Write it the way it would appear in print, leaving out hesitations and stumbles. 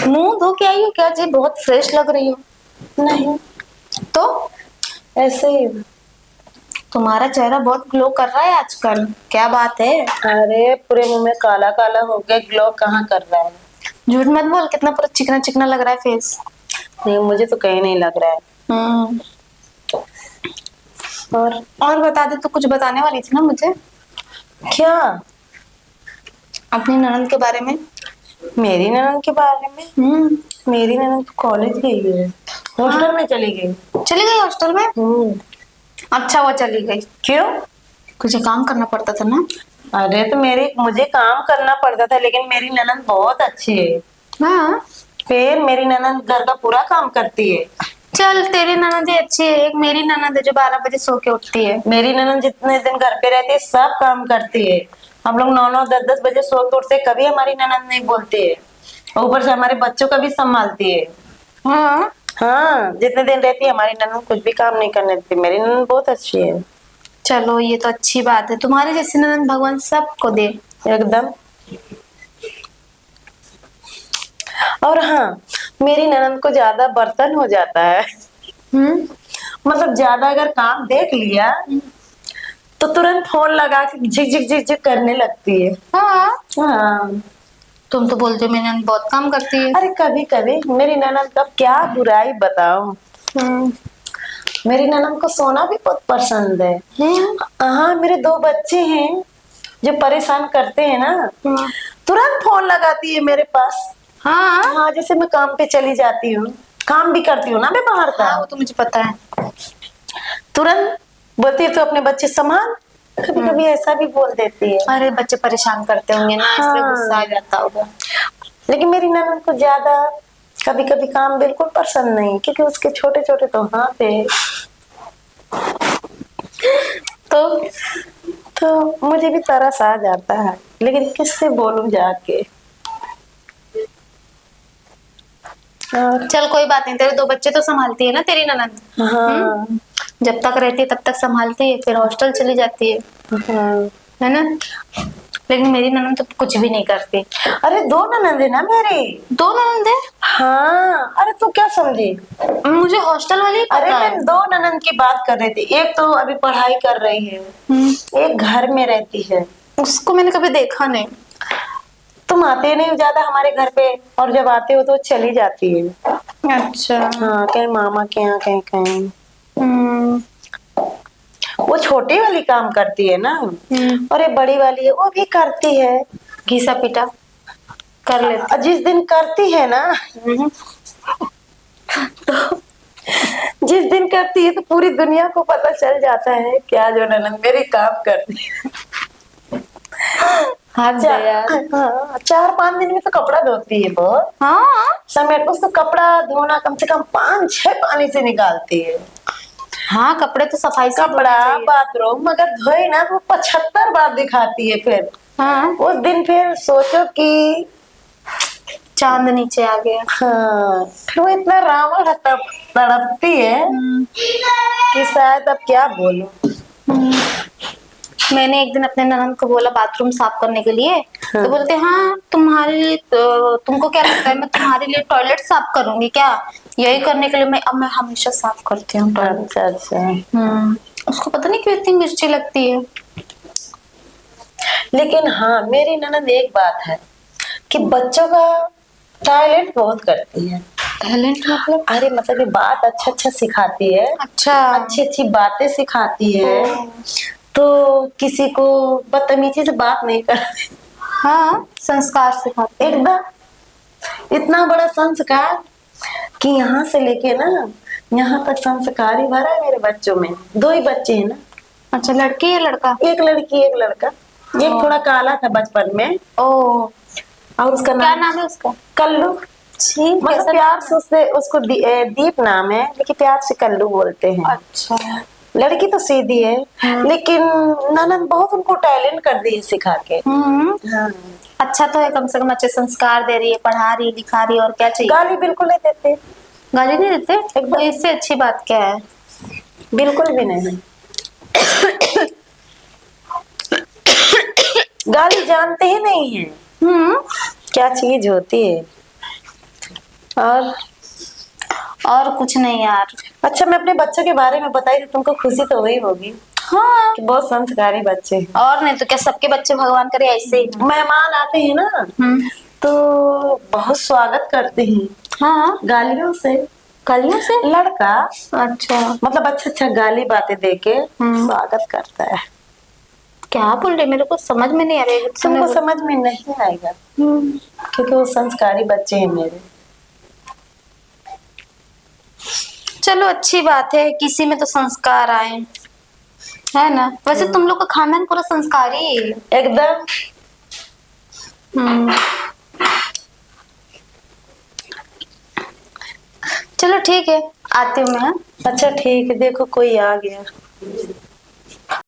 मुंह धो के आई हो क्या जी? बहुत फ्रेश लग रही हो। नहीं, तो ऐसे ही। तुम्हारा चेहरा बहुत ग्लो कर रहा है आजकल, क्या बात है? अरे पूरे मुंह में काला काला हो गया, ग्लो कहाँ कर रहा है। झूठ मत बोल, कितना पूरा चिकना चिकना लग रहा है फेस। नहीं, मुझे तो कहीं नहीं लग रहा है। हम्म। और बता दे, तो कुछ बताने वाली थी ना मुझे क्या? अपनी ननद के बारे में। मेरी ननद के बारे में? मेरी ननद तो कॉलेज गई है, हॉस्टल में चली गई। चली गई हॉस्टल में? अच्छा, वो चली गई। क्यों? कुछ काम करना पड़ता था ना। अरे तो मुझे काम करना पड़ता था, लेकिन मेरी ननद बहुत अच्छी है। हाँ, फिर मेरी ननद घर का पूरा काम करती है। चल तेरी ननद ही अच्छी है। एक मेरी ननद है जो 12 बजे सो के उठती है। मेरी ननद जितने दिन घर पे रहती है सब काम करती है। हम लोग 9-9 10-10 बजे सो के उठते, कभी हमारी ननद नहीं बोलती है। ऊपर से हमारे बच्चों का भी संभालती है। हाँ, हाँ, जितने दिन रहती है हमारी ननद कुछ भी काम नहीं करने देती। मेरी ननद बहुत अच्छी है। चलो ये तो अच्छी बात है। तुम्हारी जैसी ननद भगवान सबको दे। एकदम। और हाँ, मेरी ननद को ज्यादा बर्तन हो जाता है। मतलब ज्यादा अगर काम देख लिया तो तुरंत फोन लगा के झिक झिक झिक झिक करने लगती है। हाँ, हाँ। तुम तो बोलते हो मेरी ननद बहुत काम करती है। अरे कभी कभी मेरी ननद का क्या बुराई बताओ। मेरी ननद को सोना भी बहुत पसंद है। हाँ, मेरे 2 बच्चे हैं जो परेशान करते हैं ना, तुरंत फोन लगाती है मेरे पास। हाँ, हाँ, जैसे मैं काम पे चली जाती हूँ, काम भी करती हूँ ना मैं बाहर का। हाँ, वो तो मुझे पता है। तुरंत बोलती है तो अपने बच्चे संभाल। कभी कभी ऐसा भी बोल देती है। अरे बच्चे परेशान करते होंगे ना, इसलिए गुस्सा आ जाता होगा। लेकिन मेरी ननद को ज्यादा कभी कभी काम बिल्कुल पसंद नहीं, क्योंकि उसके छोटे छोटे तो हाथ है। तो मुझे भी तरस आ जाता है, लेकिन किससे बोलूं जाके। चल कोई बात नहीं, तेरे 2 बच्चे तो संभालती है ना तेरी ननद। हाँ। जब तक रहती है तब तक संभालती है, फिर हॉस्टल चली जाती है। हाँ। है ना? लेकिन मेरी ननद तो कुछ भी नहीं करती। अरे 2 ननद है ना मेरी। 2 ननद है? हाँ। अरे तू क्या समझी? मुझे हॉस्टल वाली अरे पता मैं है। 2 ननद की बात कर रही थी। एक तो अभी पढ़ाई कर रही है, एक घर में रहती है। उसको मैंने कभी देखा नहीं। तुम आते नहीं ज्यादा हमारे घर पे, और जब आते हो तो चली जाती है। अच्छा। हाँ, कहीं मामा के यहाँ, कहीं कहीं। हम्म। वो छोटी वाली काम करती है ना, और ये बड़ी वाली है वो भी करती है। घिसा पिटा कर लेती। और जिस दिन करती है ना, तो जिस दिन करती है तो पूरी दुनिया को पता चल जाता है क्या जो ननद मेरी काम करती है। हाँ यार। हाँ, 4-5 दिन में तो कपड़ा धोती है वो। हाँ, समेट उसको कपड़ा धोना कम से कम 5-6 पानी से निकालती है। हाँ, कपड़े तो सफाई से धोने कपड़ा चाहिए। बाथरूम अगर धोए ना तो 75 बार दिखाती है। फिर हाँ, उस दिन फिर सोचो कि चांद नीचे आ गया। हाँ, फिर वो इतना रावण तड़पती है कि शायद अब क्या बोलूं। मैंने एक दिन अपने ननद को बोला बाथरूम साफ करने के लिए, तो बोलते हाँ तुम्हारे लिए तो, तुमको क्या लगता है मैं तुम्हारे लिए टॉयलेट साफ करूंगी क्या? यही करने के लिए मैं हमेशा साफ करती हूँ टॉयलेट। अच्छा अच्छा। उसको पता नहीं क्यों इतनी मिर्ची लगती है। लेकिन हाँ, मेरी ननद एक बात है कि बच्चों का टॉयलेट बहुत करती है। टैलेंट मतलब? अरे मतलब कि बात अच्छा अच्छा सिखाती है। अच्छा। अच्छी अच्छी बातें सिखाती है। तो किसी को बदतमीजी से बात नहीं करती। हाँ, संस्कार सिखाते हैं। एकदम इतना बड़ा संस्कार कि यहाँ से लेके ना यहाँ तक संस्कार ही भरा है मेरे बच्चों में। 2 ही बच्चे हैं ना। अच्छा, लड़की या लड़का? एक लड़की एक लड़का। एक थोड़ा काला था बचपन में। ओ। और उसका क्या नाम है उसका? कल्लू। ठीक, मतलब प्यार से उसको दीप नाम है, लेकिन प्यार से कल्लू बोलते हैं। अच्छा। लड़की तो सीधी है, लेकिन ननद बहुत उनको टैलेंट कर दी है सिखा के। हाँ। अच्छा तो है, कम से कम अच्छे संस्कार दे रही है, पढ़ा रही है, लिखा रही है, और क्या चाहिए? गाली बिल्कुल नहीं देते। गाली नहीं देते? एकदम। तो इससे अच्छी बात क्या है? बिल्कुल भी नहीं। गाली जानते ही नहीं है क्या चीज होती है। और कुछ नहीं यार। अच्छा, मैं अपने बच्चों के बारे में बताई तो तुमको खुशी तो हुई होगी हाँ, कि बहुत संस्कारी बच्चे हैं। और नहीं तो क्या, सबके बच्चे भगवान करे ऐसे ही हों। मेहमान आते हैं ना तो बहुत स्वागत करते हैं, हाँ, गालियों से। कलियों से। लड़का अच्छा, मतलब अच्छा अच्छा गाली बातें देके स्वागत करता है। क्या बोल रहे, मेरे को समझ में नहीं आ रहा है। तुमको समझ में नहीं आएगा क्योंकि वो संस्कारी बच्चे हैं मेरे। चलो अच्छी बात है, किसी में तो संस्कार आए, है ना। वैसे तुम लोग का खानदान पूरा संस्कारी है। एकदम। हम्म। चलो ठीक है, आती हूँ मैं। हाँ? अच्छा ठीक है, देखो कोई आ गया।